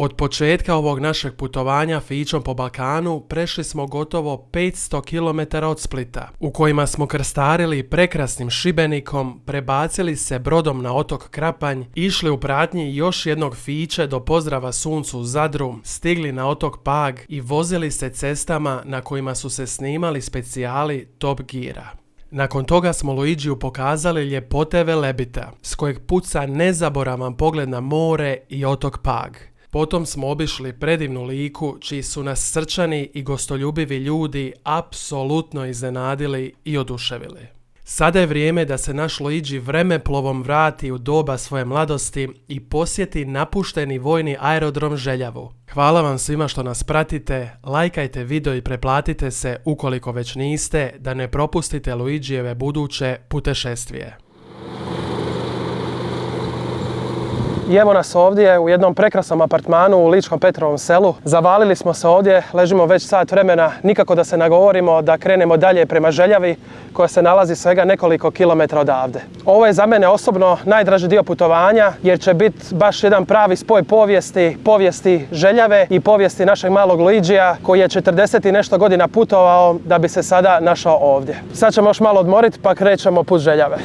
Od početka ovog našeg putovanja fićom po Balkanu prešli smo gotovo 500 km od Splita, u kojima smo krstarili prekrasnim Šibenikom, prebacili se brodom na otok Krapanj, išli u pratnji još jednog fiće do pozdrava suncu u Zadru, stigli na otok Pag i vozili se cestama na kojima su se snimali specijali Top Geara. Nakon toga smo Luigiju pokazali ljepote Velebita, s kojeg puca nezaboravan pogled na more i otok Pag. Potom smo obišli predivnu Liku, čiji su nas srčani i gostoljubivi ljudi apsolutno iznenadili i oduševili. Sada je vrijeme da se naš Luigi vremeplovom vrati u doba svoje mladosti i posjeti napušteni vojni aerodrom Željavu. Hvala vam svima što nas pratite, lajkajte video i preplatite se ukoliko već niste, da ne propustite Luigijeve buduće putešestvije. I evo nas ovdje u jednom prekrasnom apartmanu u Ličkom Petrovom selu. Zavalili smo se ovdje, ležimo već sat vremena, nikako da se nagovorimo da krenemo dalje prema Željavi, koja se nalazi svega nekoliko kilometra odavde. Ovo je za mene osobno najdraži dio putovanja, jer će biti baš jedan pravi spoj povijesti Željave i povijesti našeg malog Luigija, koji je 40 i nešto godina putovao da bi se sada našao ovdje. Sad ćemo još malo odmoriti pa krećemo put Željave.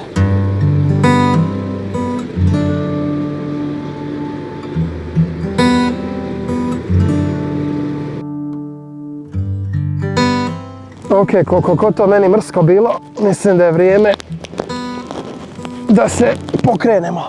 Ok, koliko to meni mrsko bilo, mislim da je vrijeme da se pokrenemo.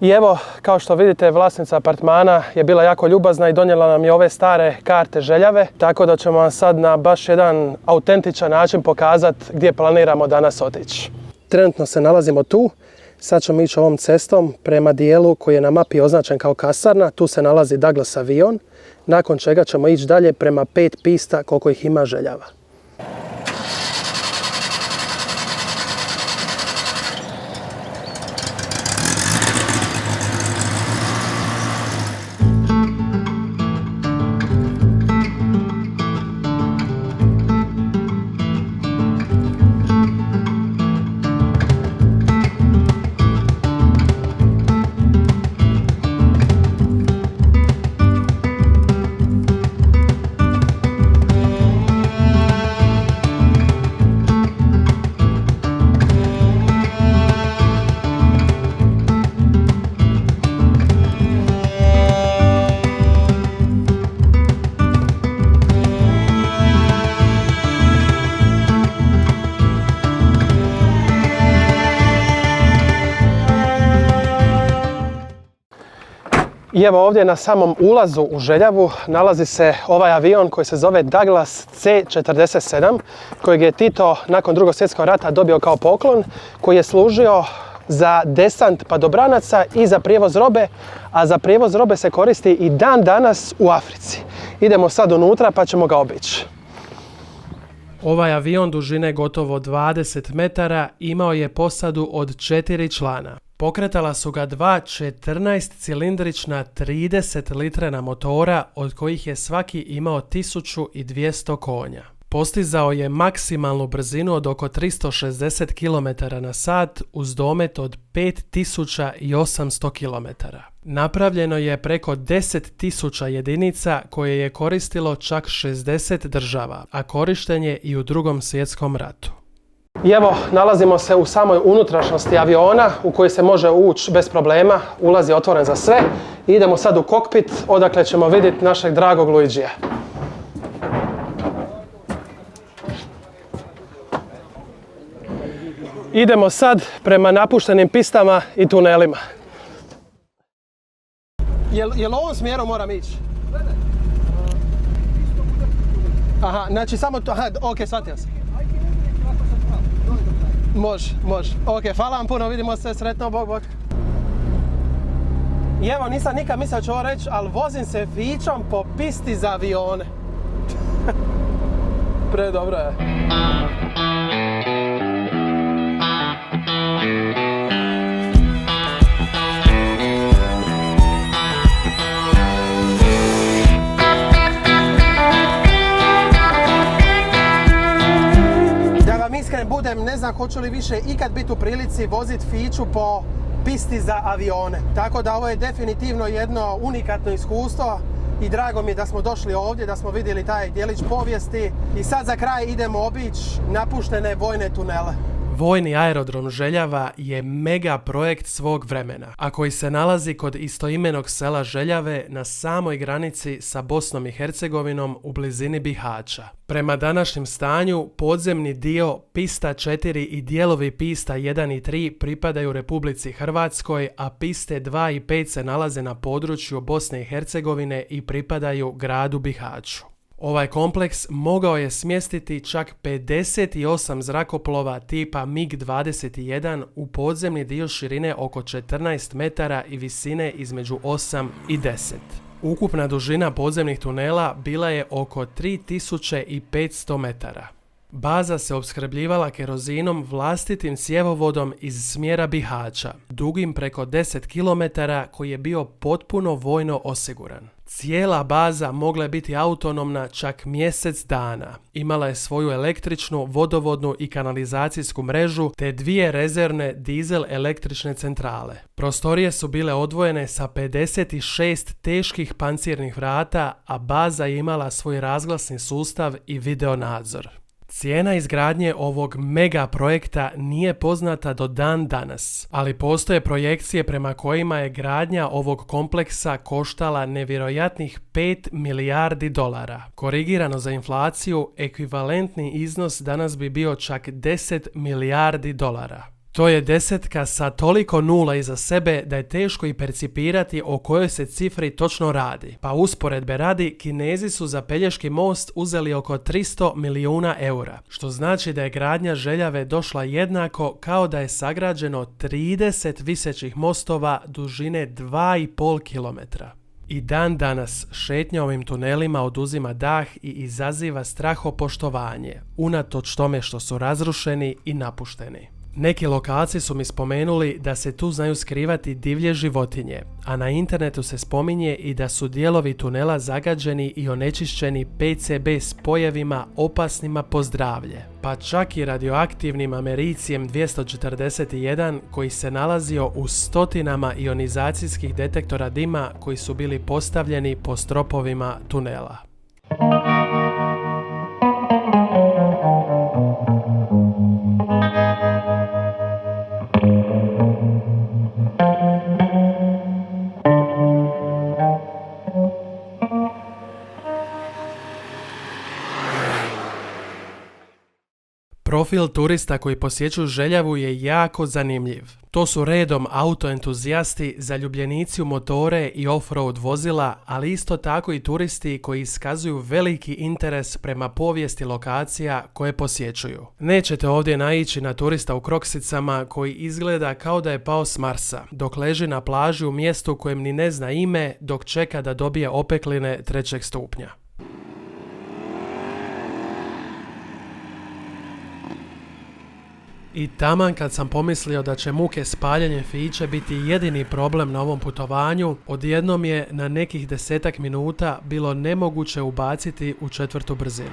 I evo, kao što vidite, vlasnica apartmana je bila jako ljubazna i donijela nam je ove stare karte Željave, tako da ćemo vam sad na baš jedan autentičan način pokazati gdje planiramo danas otići. Trenutno se nalazimo tu, sad ćemo ići ovom cestom prema dijelu koji je na mapi označen kao kasarna, tu se nalazi Douglas avion, nakon čega ćemo ići dalje prema 5 pista koliko ih ima Željava. I evo ovdje na samom ulazu u Željavu nalazi se ovaj avion koji se zove Douglas C-47, kojeg je Tito nakon Drugog svjetskog rata dobio kao poklon, koji je služio za desant padobranaca i za prijevoz robe, a za prijevoz robe se koristi i dan danas u Africi. Idemo sad unutra pa ćemo ga obići. Ovaj avion dužine gotovo 20 metara imao je posadu od 4 člana. Pokretala su ga dva 14-cilindrična 30-litrena motora, od kojih je svaki imao 1200 konja. Postizao je maksimalnu brzinu od oko 360 km/h uz domet od 5800 km. Napravljeno je preko 10.000 jedinica koje je koristilo čak 60 država, a korišten je i u Drugom svjetskom ratu. I evo, nalazimo se u samoj unutrašnjosti aviona u koji se može ući bez problema, ulaz je otvoren za sve. I idemo sad u kokpit odakle ćemo vidjeti našeg dragog Luigija. Idemo sad prema napuštenim pistama i tunelima. Jel ovom smjerom moram ići? Aha, znači samo to, ok, shvatio sam. Može. Ok, hvala vam puno, vidimo se, sretno, bok. I evo, nisam nikad mislio ću ovo reći, ali vozim se fićom po pisti za avione. Predobro je. Iskren budem, ne znam hoću li više ikad biti u prilici voziti fiću po pisti za avione. Tako da ovo je definitivno jedno unikatno iskustvo i drago mi je da smo došli ovdje, da smo vidjeli taj djelić povijesti i sad za kraj idemo obići napuštene vojne tunele. Vojni aerodrom Željava je mega projekt svog vremena, a koji se nalazi kod istoimenog sela Željave na samoj granici sa Bosnom i Hercegovinom u blizini Bihaća. Prema današnjem stanju, podzemni dio pista 4 i dijelovi pista 1 i 3 pripadaju Republici Hrvatskoj, a piste 2 i 5 se nalaze na području Bosne i Hercegovine i pripadaju gradu Bihaću. Ovaj kompleks mogao je smjestiti čak 58 zrakoplova tipa MiG-21 u podzemni dio širine oko 14 metara i visine između 8 i 10. Ukupna dužina podzemnih tunela bila je oko 3500 metara. Baza se opskrbljivala kerozinom vlastitim cjevovodom iz smjera Bihaća, dugim preko 10 km koji je bio potpuno vojno osiguran. Cijela baza mogla je biti autonomna čak mjesec dana. Imala je svoju električnu, vodovodnu i kanalizacijsku mrežu te 2 rezervne dizel električne centrale. Prostorije su bile odvojene sa 56 teških pancirnih vrata, a baza je imala svoj razglasni sustav i video nadzor. Cijena izgradnje ovog mega projekta nije poznata do dan danas, ali postoje projekcije prema kojima je gradnja ovog kompleksa koštala nevjerojatnih 5 milijardi dolara. Korigirano za inflaciju, ekvivalentni iznos danas bi bio čak 10 milijardi dolara. To je desetka sa toliko nula iza sebe da je teško i percipirati o kojoj se cifri točno radi. Pa usporedbe radi, Kinezi su za Pelješki most uzeli oko 300 milijuna eura, što znači da je gradnja Željave došla jednako kao da je sagrađeno 30 visećih mostova dužine 2,5 km. I dan danas šetnja ovim tunelima oduzima dah i izaziva strahopoštovanje, unatoč tome što su razrušeni i napušteni. Neki lokalci su mi spomenuli da se tu znaju skrivati divlje životinje, a na internetu se spominje i da su dijelovi tunela zagađeni i onečišćeni PCB spojevima opasnima po zdravlje, pa čak i radioaktivnim americijem 241 koji se nalazio u stotinama ionizacijskih detektora dima koji su bili postavljeni po stropovima tunela. Profil turista koji posjećuju Željavu je jako zanimljiv. To su redom autoentuzijasti, zaljubljenici u motore i off-road vozila, ali isto tako i turisti koji iskazuju veliki interes prema povijesti lokacija koje posjećuju. Nećete ovdje naići na turista u kroksicama koji izgleda kao da je pao s Marsa, dok leži na plaži u mjestu kojem ni ne zna ime, dok čeka da dobije opekline 3. stupnja. I taman kad sam pomislio da će muke s paljenjem fiće biti jedini problem na ovom putovanju, odjednom je na nekih 10 minuta bilo nemoguće ubaciti u 4. brzinu.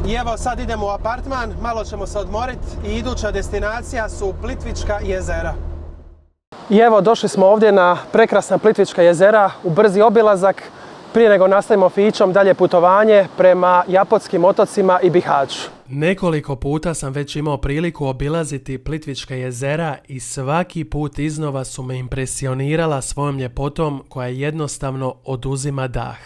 I evo sad idemo u apartman, malo ćemo se odmoriti i iduća destinacija su Plitvička jezera. I evo došli smo ovdje na prekrasna Plitvička jezera u brzi obilazak prije nego nastavimo fićom dalje putovanje prema Japotskim otocima i Bihaću. Nekoliko puta sam već imao priliku obilaziti Plitvička jezera i svaki put iznova su me impresionirala svojom ljepotom koja jednostavno oduzima dah.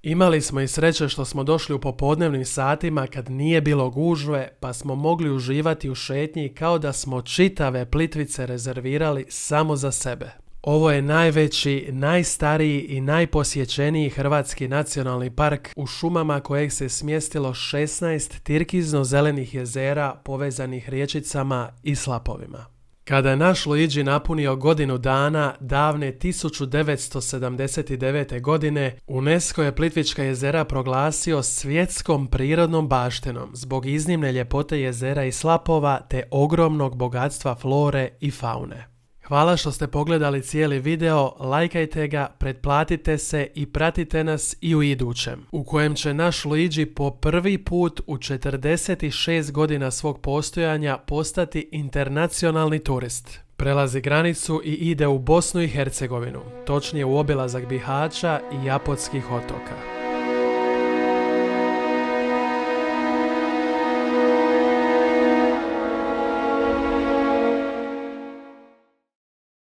Imali smo i sreće što smo došli u popodnevnim satima kad nije bilo gužve, pa smo mogli uživati u šetnji kao da smo čitave Plitvice rezervirali samo za sebe. Ovo je najveći, najstariji i najposjećeniji hrvatski nacionalni park u šumama kojeg se smjestilo 16 tirkizno-zelenih jezera povezanih riječicama i slapovima. Kada je naš Luigi napunio godinu dana, davne 1979. godine, UNESCO je Plitvička jezera proglasio svjetskom prirodnom baštinom zbog iznimne ljepote jezera i slapova te ogromnog bogatstva flore i faune. Hvala što ste pogledali cijeli video, lajkajte ga, pretplatite se i pratite nas i u idućem, u kojem će naš Luigi po prvi put u 46 godina svog postojanja postati internacionalni turist. Prelazi granicu i ide u Bosnu i Hercegovinu, točnije u obilazak Bihaća i Japotskih otoka.